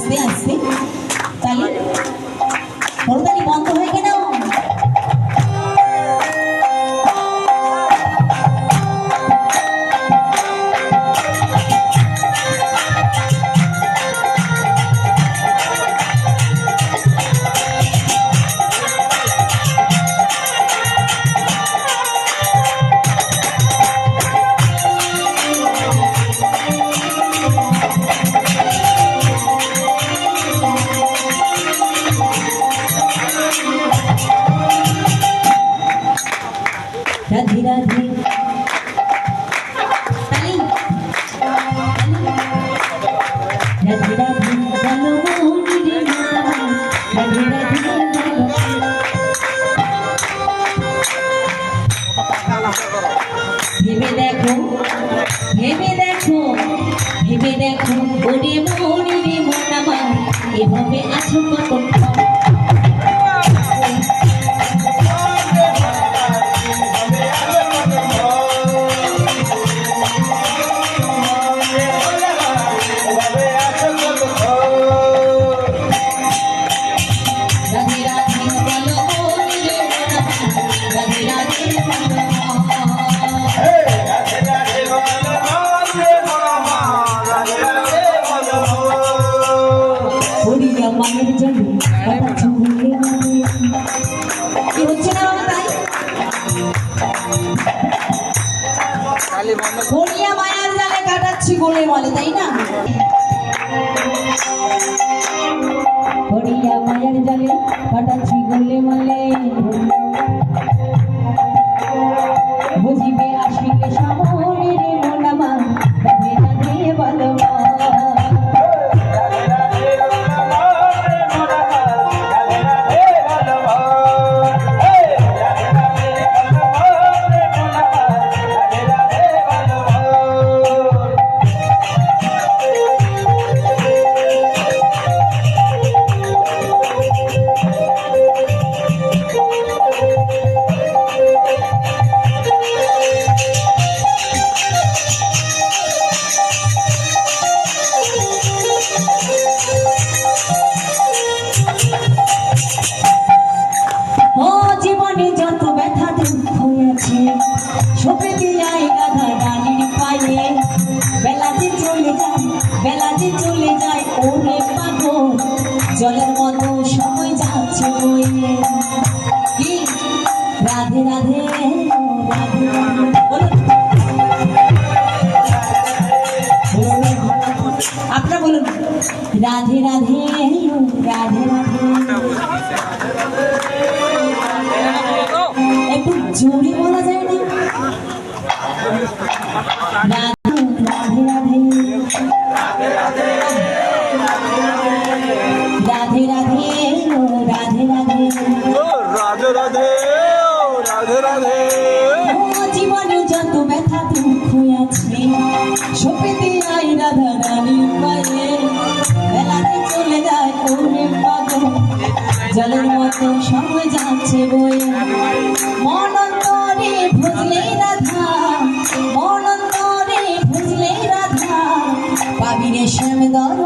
আস্তে আস্তে তালি করতালি বন্ধ হয়ে গেল। রাধে রাধে রাধে রাধে বলো মনিরে রাধে রাধে ভেবে দেখো ভেবে দেখো ভেবে দেখো ওরে মনিরে মন আমার এভাবে আছো কতক্ষণ। মায়ের জন্য কি হচ্ছে না তাই বলিয়া মায়ার জালে কাটাচ্ছি গোলে মলে, তাই না? বলিয়া মায়ার জালে কাটাচ্ছি গোলে মলে বুঝিবে আসিলে সামনে রে মনামা রাধে রাধে বলো চলে যায় ওরে পাগল জলের মতো সময় যাচ্ছে বইয়ে কি রাধে রাধে রাধে আপনারা বলুন রাধে রাধে রাধে রাধে একটু জোরে বলা যায় না রাধে রাধে রাধে রাধে রাধে রাধে রাধে রাধে জীবনে যত ব্যথা দুঃখ আছে সপেতে আই রাধা রানীর পায়ে বেলাতে চলে যায় ওরে পাগল জলের মতো সময় যাচ্ছে বয়ে মন অন্তরে ভজলে রাধা মন অন্তরে ভজলে রাধা পাবি রে শ্যাম দর